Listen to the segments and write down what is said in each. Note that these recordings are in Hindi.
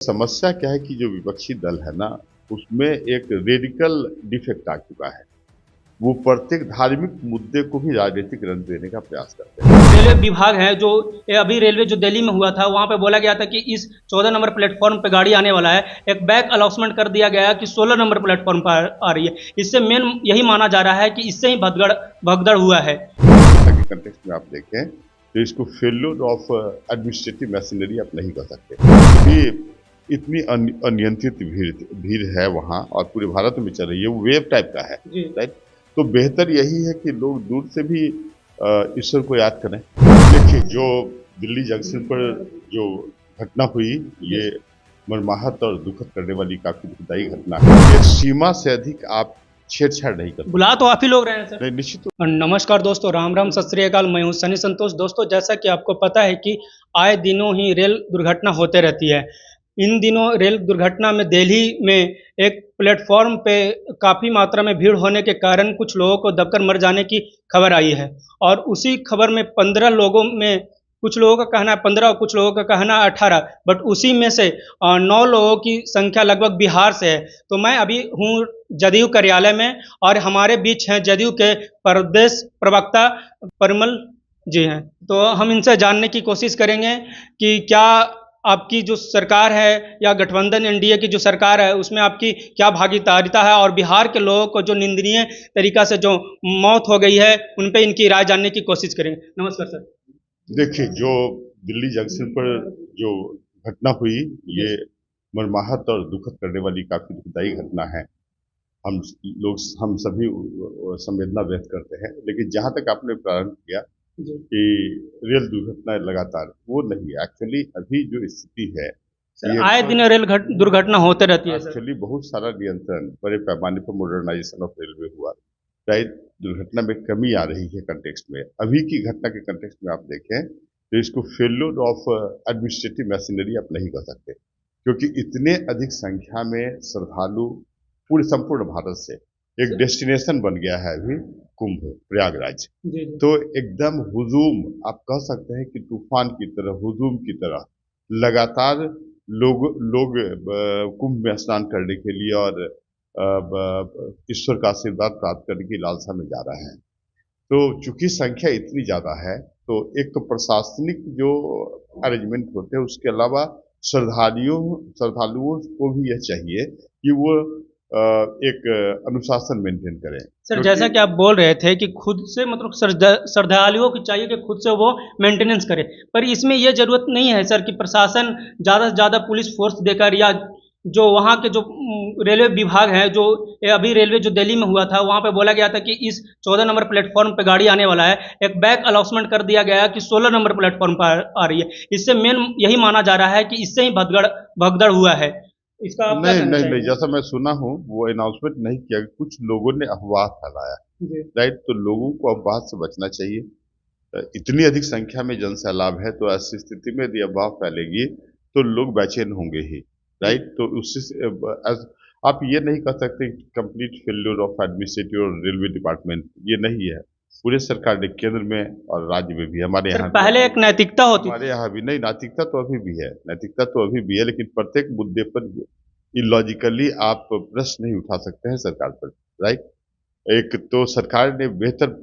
समस्या क्या है कि जो विपक्षी दल है ना, उसमें एक रेडिकल डिफेक्ट आ चुका है। वो प्रत्येक धार्मिक मुद्दे को भी राजनीतिक रंग देने का प्रयास करते हैं। रेलवे विभाग है जो अभी रेलवे जो दिल्ली में हुआ था वहाँ पे बोला गया था कि इस 14 नंबर प्लेटफॉर्म पे गाड़ी आने वाला है। एक बैक अनाउंसमेंट कर दिया गया कि 16 नंबर प्लेटफॉर्म पर आ रही है। इससे मेन यही माना जा रहा है कि इससे ही भगदड़ हुआ है। के कंटेक्स्ट में आप देखें तो इसको फेल्योर ऑफ एडमिनिस्ट्रेटिव मशीनरी आप नहीं कर सकते। ये इतनी अनियंत्रित भीड़ है वहाँ और पूरे भारत में चल रही है, वो वेव टाइप का है, राइट। तो बेहतर यही है कि लोग दूर से भी ईश्वर को याद करें। देखिए, जो दिल्ली जंक्शन पर जो घटना हुई, ये मर्माहत और दुखद करने वाली काफी दुखदायी घटना है। एक सीमा से अधिक आप छेड़छाड़ नहीं करते। बुला तो आप ही लोग रहे हैं सर। निश्चित। नमस्कार दोस्तों, राम राम, सत श्री अकाल। मैं हूं सनी संतोष। दोस्तों, जैसा कि आपको पता है कि आए दिनों ही रेल दुर्घटना होते रहती है। इन दिनों रेल दुर्घटना में दिल्ली में एक प्लेटफॉर्म पे काफ़ी मात्रा में भीड़ होने के कारण कुछ लोगों को दबकर मर जाने की खबर आई है। और उसी खबर में 15 लोगों में कुछ लोगों का कहना है 15 और कुछ लोगों का कहना है 18, बट उसी में से 9 लोगों की संख्या लगभग बिहार से है। तो मैं अभी हूँ जदयू कार्यालय में और हमारे बीच हैं जदयू के प्रदेश प्रवक्ता परिमल जी हैं। तो हम इनसे जानने की कोशिश करेंगे कि क्या आपकी जो सरकार है या गठबंधन एनडीए की जो सरकार है उसमें आपकी क्या भागीदारिता है, और बिहार के लोगों को जो निंदनीय तरीका से जो मौत हो गई है उन पे इनकी राय जानने की कोशिश करेंगे। नमस्कार सर। देखिए, जो दिल्ली जंक्शन पर जो घटना हुई, ये मर्माहत और दुखद करने वाली काफी दुखदायी घटना है। हम सभी संवेदना व्यक्त करते हैं, लेकिन जहां तक आपने प्रारंभ किया कि रेल दुर्घटना लगातार, वो नहीं है। एक्चुअली अभी जो स्थिति है, आए दिन रेल दुर्घटना होते रहती है सर। एक्चुअली बहुत सारा नियंत्रण बड़े पैमाने पर मॉडर्नाइजेशन ऑफ रेलवे हुआ, शायद दुर्घटना में कमी आ रही है कंटेक्स्ट में। अभी की घटना के कंटेक्स्ट में आप देखें तो इसको फेल्योर ऑफ एडमिनिस्ट्रेटिव मशीनरी आप नहीं कर सकते, क्योंकि इतने अधिक संख्या में श्रद्धालु पूरे संपूर्ण भारत से एक डेस्टिनेशन बन गया है अभी कुंभ प्रयागराज। तो एकदम हुजूम, आप कह सकते हैं कि तूफान की तरह, हुजूम की तरह लगातार लोग कुंभ में स्नान करने के लिए और ईश्वर का आशीर्वाद प्राप्त करने की लालसा में जा रहे हैं। तो चूंकि संख्या इतनी ज्यादा है, तो एक तो प्रशासनिक जो अरेंजमेंट होते हैं, उसके अलावा श्रद्धालुओं को भी यह चाहिए कि वो एक अनुशासन मेंटेन करें। सर, जैसा कि आप बोल रहे थे कि खुद से मतलब श्रद्धालुओं को चाहिए कि खुद से वो मेंटेनेंस करें, पर इसमें ये जरूरत नहीं है सर कि प्रशासन ज़्यादा से ज़्यादा पुलिस फोर्स देकर, या जो वहाँ के जो रेलवे विभाग है जो अभी रेलवे जो दिल्ली में हुआ था वहाँ पे बोला गया था कि इस 14 नंबर प्लेटफॉर्म पे गाड़ी आने वाला है। एक बैक अनाउंसमेंट कर दिया गया कि 16 नंबर प्लेटफॉर्म पर आ रही है। इससे मेन यही माना जा रहा है कि इससे ही भगदड़ हुआ है। इसका आप क्या कहना नहीं, चाहेंगे? जैसा मैं सुना हूँ वो अनाउंसमेंट नहीं किया, कुछ लोगों ने अफवाह फैलाया, राइट। तो लोगों को अफवाह से बचना चाहिए। इतनी अधिक संख्या में जनसैलाब है, तो ऐसी स्थिति में यदि अफवाह फैलेगी तो लोग बेचैन होंगे ही, राइट। तो उससे आप ये नहीं कह सकते कंप्लीट फेल्योर ऑफ एडमिनिस्ट्रेटिव और रेलवे डिपार्टमेंट, ये नहीं है। पूरे सरकार ने केंद्र में और राज्य में भी, हमारे यहाँ पहले एक नैतिकता होती, हमारे यहाँ भी नहीं, नैतिकता तो अभी भी है, नैतिकता तो अभी भी है, लेकिन प्रत्येक मुद्दे पर इलॉजिकली आप प्रश्न नहीं उठा सकते हैं सरकार पर, राइट। एक तो सरकार ने बेहतर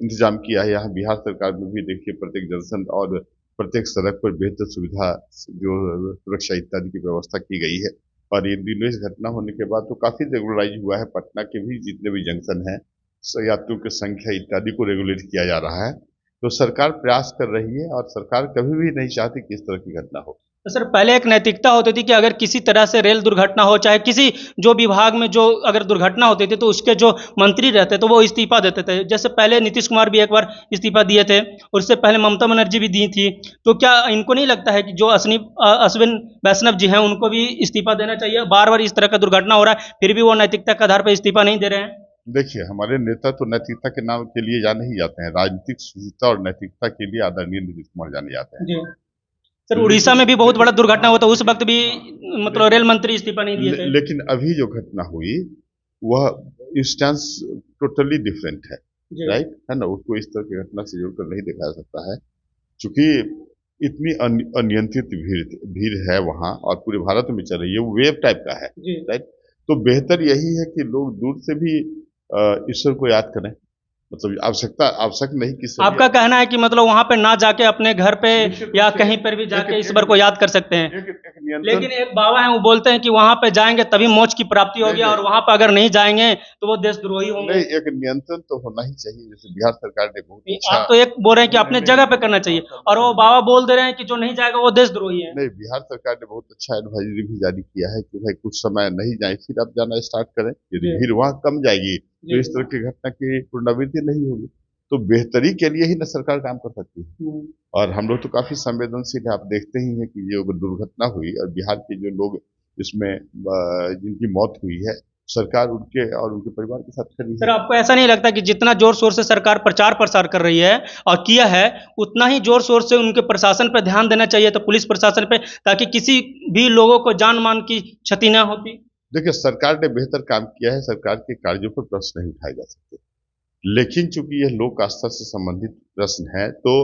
इंतजाम किया है, यहाँ बिहार सरकार में भी देखिए प्रत्येक जंक्शन और प्रत्येक सड़क पर बेहतर सुविधा, जो सुरक्षा इत्यादि की व्यवस्था की गई है। और इन दिनों इस घटना होने के बाद तो काफी रेगुलराइज हुआ है, पटना के भी जितने भी जंक्शन हैं, यात्रियों की संख्या इत्यादि को रेगुलेट किया जा रहा है। तो सरकार प्रयास कर रही है और सरकार कभी भी नहीं चाहती कि इस तरह की घटना हो। तो सर, पहले एक नैतिकता होती थी कि अगर किसी तरह से रेल दुर्घटना हो, चाहे किसी जो विभाग में जो अगर दुर्घटना होती थी, तो उसके जो मंत्री रहते तो वो इस्तीफा देते थे। जैसे पहले नीतीश कुमार भी एक बार इस्तीफा दिए थे, और उससे पहले ममता बनर्जी भी दी थी। तो क्या इनको नहीं लगता है कि जो अश्विन वैष्णव जी हैं उनको भी इस्तीफा देना चाहिए? बार बार इस तरह का दुर्घटना हो रहा है, फिर भी वो नैतिकता के आधार पर इस्तीफा नहीं दे रहे हैं। देखिए, हमारे नेता तो नैतिकता के नाम के लिए जाने ही जाते हैं, राजनीतिक शुचिता और नैतिकता के लिए आदरणीय नीतीश कुमार जाने जाते हैं। सर, उड़ीसा में भी बहुत बड़ा दुर्घटना हुआ था, उस वक्त भी मतलब रेल मंत्री इस्तीफा नहीं दिए थे। लेकिन अभी जो घटना हुई वह इंस्टेंस टोटली डिफरेंट है, राइट, है ना। उसको इस तरह की घटना से जोड़कर नहीं देखा जा सकता है, चूंकि इतनी अनियंत्रित भीड़ भीड़ है वहाँ और पूरे भारत में चल रही है, वो वेव टाइप का है। जी। राइट। तो बेहतर यही है कि लोग दूर से भी ईश्वर को याद करें, मतलब आवश्यक नहीं कि सभी आपका कहना है कि मतलब वहां पे ना जाके अपने घर पे निश्चित या रूप से कहीं पर भी जाके एक ईश्वर को याद कर सकते हैं। एक नियंत्रण। लेकिन एक बाबा हैं वो बोलते हैं कि वहां पे जाएंगे तभी मोक्ष की प्राप्ति नहीं होगी और नहीं वहां पर अगर नहीं जाएंगे तो वो देशद्रोही होंगे। नहीं, एक नियंत्रण तो होना ही चाहिए। जैसे बिहार सरकार ने बहुत अच्छा। आप तो एक बोल रहे हैं कि नहीं अपने नहीं जगह पे नहीं, करना चाहिए नहीं, और वो नहीं, बाबा बोल दे रहे हैं कि जो नहीं जाएगा वो देशद्रोही है। नहीं, बिहार सरकार ने बहुत अच्छा एडवाइजरी भी जारी किया है कि भाई कुछ समय नहीं जाए, फिर आप जाना स्टार्ट करें। यदि जी भीड़ वहां कम जाएगी तो जी। इस तरह की घटना की पुनरावृत्ति नहीं होगी। तो बेहतरी के लिए ही न सरकार काम कर सकती है। हम्म। और हम लोग तो काफी संवेदनशील है। आप देखते ही हैं कि ये अगर दुर्घटना हुई और बिहार के जो लोग इसमें जिनकी मौत हुई है, सरकार उनके और उनके परिवार के साथ खड़ी सर है। आपको ऐसा नहीं लगता कि जितना जोर शोर से सरकार प्रचार प्रसार कर रही है और किया है उतना ही जोर शोर से उनके प्रशासन पर ध्यान देना चाहिए तो पुलिस प्रशासन पे, ताकि किसी भी लोगों को जान मान की क्षति ना होती। देखिए, सरकार ने बेहतर काम किया है, सरकार के कार्यों पर प्रश्न नहीं उठाए जा सकते। लेकिन चूंकि यह लोक आस्था से संबंधित प्रश्न है, तो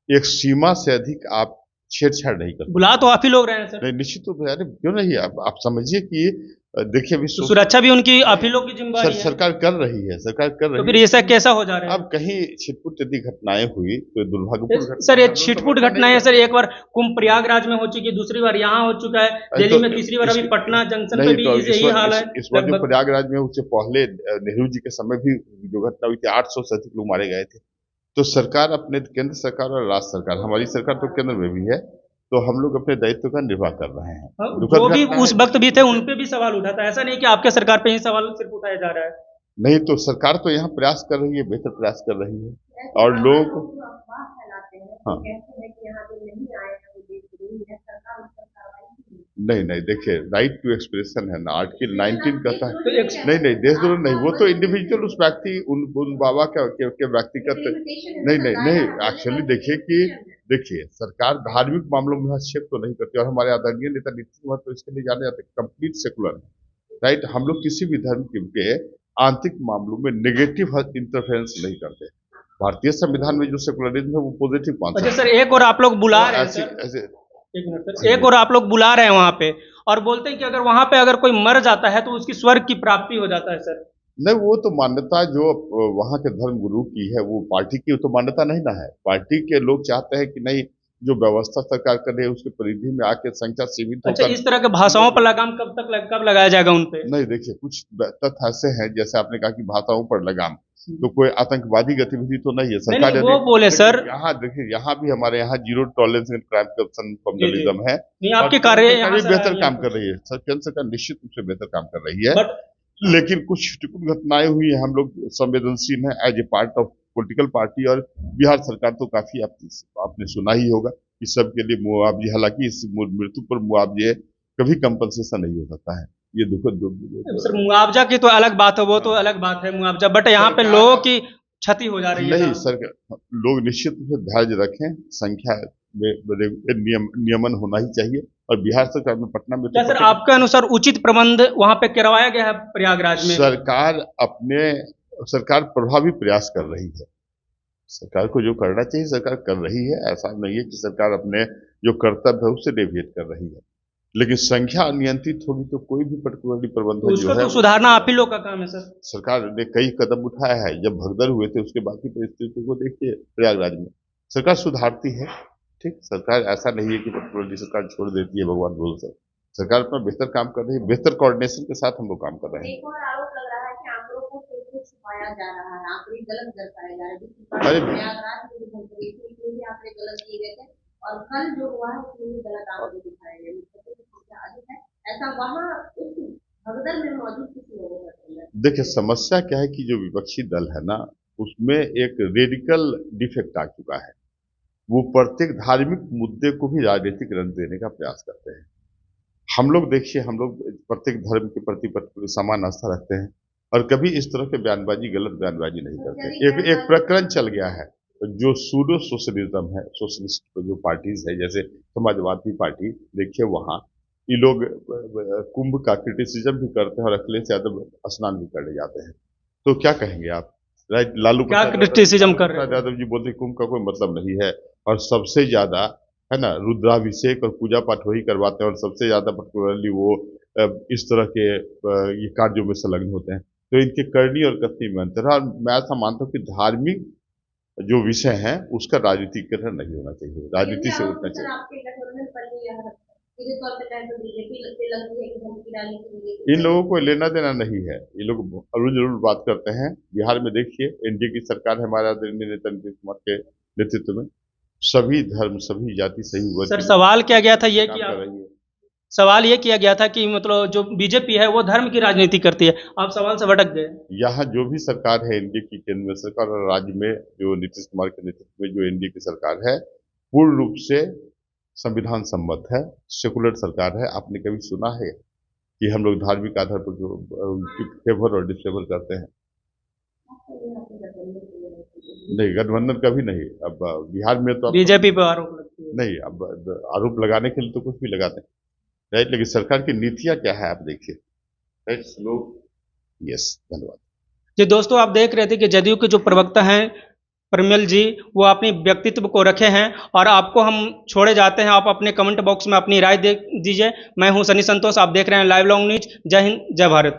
एक सीमा से अधिक आप छेड़छाड़ नहीं कर बुला सकते। तो आप ही लोग रहे हैं सर। नहीं, निश्चित रूप से। अरे क्यों नहीं, आप समझिए कि देखिए अभी तो सुरक्षा भी उनकी आप ही लोग की जिम्मेवारी है। सरकार कर रही है, सरकार कर तो रही फिर है। ऐसा कैसा हो जा रहा है? अब कहीं छिटपुट यदि घटनाएं हुई तो दुर्भाग्यपूर्ण सर घटना ये हम लोग छिटपुट समर्थन घटना नहीं है सर, करते। एक बार कुंभ प्रयागराज में हो चुकी है, दूसरी बार यहाँ हो चुका है, अरे दिल्ली तो में तीसरी बार अभी पटना जंक्शन पे नहीं, भी तो यही हाल है इस बार जो लगभग। प्रयागराज में उससे पहले नेहरू जी के समय भी जो घटना हुई थी, 800 से अधिक लोग मारे गए थे। तो सरकार अपने केंद्र सरकार और राज्य सरकार, हमारी सरकार तो केंद्र में भी है, तो हम लोग अपने दायित्व का निर्वाह कर रहे हैं। जो दुखद भी घटना उस है, वक्त भी निश्चित थे रूप उन से। पे भी सवाल उठा था, ऐसा नहीं कि आपके सरकार पे ही सवाल सिर्फ उठाया जा रहा है। नहीं, तो सरकार तो यहाँ प्रयास कर रही है, बेहतर प्रयास कर रही है और लोग। हाँ। नहीं नहीं, देखिए, राइट टू एक्सप्रेशन है ना, आर्टिकल 19 कहता है। नहीं नहीं, देशद्रोह नहीं, वो तो इंडिविजुअल उस व्यक्ति उन बाबा के व्यक्तिगत। नहीं नहीं नहीं, एक्चुअली देखिए सरकार धार्मिक मामलों में हस्तक्षेप तो नहीं करती और हमारे आदरणीय नेता नीतीश कुमार तो इसके लिए जाने जाते कंप्लीट सेकुलर है। राइट। हम लोग किसी भी धर्म के आंतरिक मामलों में नेगेटिव इंटरफेरेंस नहीं करते। भारतीय संविधान में जो सेकुलरिज्म है वो पॉजिटिव अच्छा कॉन्सेप्ट सर, है। एक और आप लोग बुला रहे हैं ऐसे सर, ऐसे एक मिनट सर, एक और आप लोग बुला रहे हैं वहां पे और बोलते हैं कि अगर वहां पे अगर कोई मर जाता है तो उसकी स्वर्ग की प्राप्ति हो जाता है सर। नहीं, वो तो मान्यता जो वहाँ के धर्म गुरु की है, वो पार्टी की तो मान्यता नहीं ना है। पार्टी के लोग चाहते हैं कि नहीं, जो व्यवस्था सरकार कर रही है उसके परिधि में आके संख्या सीमित अच्छा, होकर। इस तरह के भाषाओं पर लगाम कब लगाया जाएगा उन पे? नहीं, देखिए, कुछ तथ्य ऐसे हैं, जैसे आपने कहा कि भाषाओं पर लगाम, तो कोई आतंकवादी गतिविधि तो नहीं है। सरकार नहीं, वो बोले सर। यहाँ देखिए, यहाँ भी हमारे यहाँ zero tolerance in crime corruption जी जी। कम्युनलिज्म है। नहीं, और आपके केंद्र कार्य सरकार यहाँ भी से बेहतर आए काम हैं। कर रही है, केंद्र सरकार निश्चित रूप से बेहतर काम कर रही है। बट लेकिन कुछ छिटपुट घटनाएं हुई हैं, हम लोग संवेदनशील हैं as a part of political party. और बिहार सरकार तो काफी आपने सुना ही होगा कि सबके लिए मुआवजे, हालांकि इस मृत्यु पर मुआवजे कभी कंपनसेशन नहीं हो सकता है, ये सर मुआवजा की तो अलग बात है, वो तो अलग बात है मुआवजा, बट यहाँ पे सरकार लोगों की क्षति हो जा रही है नहीं, ना। सर लोग निश्चित रूप से धैर्य रखें, संख्या में नियमन होना ही चाहिए। और बिहार सरकार में पटना में क्या तो सर आपके अनुसार उचित प्रबंध वहां पे करवाया गया है प्रयागराज में? सरकार प्रभावी प्रयास कर रही है। सरकार को जो करना चाहिए सरकार कर रही है। ऐसा नहीं है कि सरकार अपने जो कर्तव्य है उससे डेविएट कर रही है। लेकिन संख्या अनियंत्रित होगी तो कोई भी पर्टिकुलरली तो प्रबंधन जो उसको है तो सुधारना आप ही लोग का काम है सर। सरकार ने कई कदम उठाया है। जब भगदड़ हुए थे उसके बाद की परिस्थिति को देखिए प्रयागराज में, सरकार सुधारती है। ठीक, सरकार ऐसा नहीं है कि पर्टिकुलरली सरकार छोड़ देती है भगवान भरोसे। सरकार अपना बेहतर काम कर रही है, बेहतर कोऑर्डिनेशन के साथ हम लोग काम कर रहे हैं। एक और आरोप लग रहा है कि आंकड़ों को फिर से छुपाया जा रहा है, आंकड़े गलत दर्शाए जा रहे हैं। अरे प्रयागराज में जो भर्ती इसमें भी आंकड़े गलत दिए गए थे और कल जो हुआ है उसमें भी गलत आंकड़े दिखाए गए, मृतकों की संख्या अधिक है, ऐसा वहाँ उस भगदड़ में मौजूद किसी लोगों का कहना है। देखिए, समस्या क्या है कि जो विपक्षी दल है ना, उसमें एक रेडिकल डिफेक्ट आ चुका है। वो प्रत्येक धार्मिक मुद्दे को भी राजनीतिक रंग देने का प्रयास करते हैं। हम लोग देखिए, हम लोग प्रत्येक धर्म के प्रति समान आस्था रखते हैं और कभी इस तरह के बयानबाजी, गलत बयानबाजी नहीं करते। एक प्रकरण चल गया है जो सूडो सोशलिज्म है, सोशलिस्ट जो पार्टीज है, जैसे समाजवादी पार्टी, देखिए वहाँ ये लोग कुंभ का क्रिटिसिज्म भी करते हैं और अखिलेश यादव स्नान भी करने जाते हैं। तो क्या कहेंगे आप? राइट, क्या क्रिटिसिज्म कर रहे हैं? यादव जी बोलते कुंभ का कोई मतलब नहीं है और सबसे ज्यादा है ना, रुद्राभिषेक और पूजा पाठ वही करवाते हैं, और सबसे ज्यादा पर्टिकुलरली वो इस तरह के ये कार्यों में संलग्न होते हैं। तो इनके करनी और कथनी में अंतर है, और मैं ऐसा मानता हूँ कि धार्मिक जो विषय है उसका राजनीतिकरण नहीं होना चाहिए, राजनीति से उठना सर चाहिए। आपके गठबंधन पर भी यह सीधे तौर पे कहें तो बीजेपी लगती लगती है कि धर्म की राजनीति बीजेपी इन लोगों को लेना देना नहीं है, ये लोग अरुण जरूर बात करते हैं। बिहार में देखिए एनडीए की सरकार है, हमारे आदरणीय नेता नीतीश कुमार के नेतृत्व में सभी धर्म, सभी जाति, सही वर्ग सर के सवाल किया गया था ये काम कि कर रही है। सवाल ये किया गया था कि मतलब जो बीजेपी है वो धर्म की राजनीति करती है, आप सवाल से भटक गए। यहाँ जो भी सरकार है एनडीए की, केंद्र में सरकार और राज्य में जो नीतीश कुमार के नेतृत्व में जो एनडीए की सरकार है, पूर्ण रूप से संविधान सम्मत है, सेकुलर सरकार है। आपने कभी सुना है कि हम लोग धार्मिक आधार पर जो उनकी फेवर और डिसफेवर करते हैं? नहीं, गठबंधन कभी नहीं। अब बिहार में तो बीजेपी पर आरोप लगती है। नहीं, अब आरोप लगाने के लिए तो कुछ भी लगाते हैं, राइट, लेकिन सरकार की नीतियां क्या है आप देखिए, राइट। लोग यस, धन्यवाद जी दोस्तों, आप देख रहे थे कि जदयू के जो प्रवक्ता हैं परिमल जी, वो अपनी व्यक्तित्व को रखे हैं और आपको हम छोड़े जाते हैं। आप अपने कमेंट बॉक्स में अपनी राय दे दीजिए। मैं हूं सनी संतोष, आप देख रहे हैं लाइव लॉन्ग न्यूज। जय हिंद, जय भारत।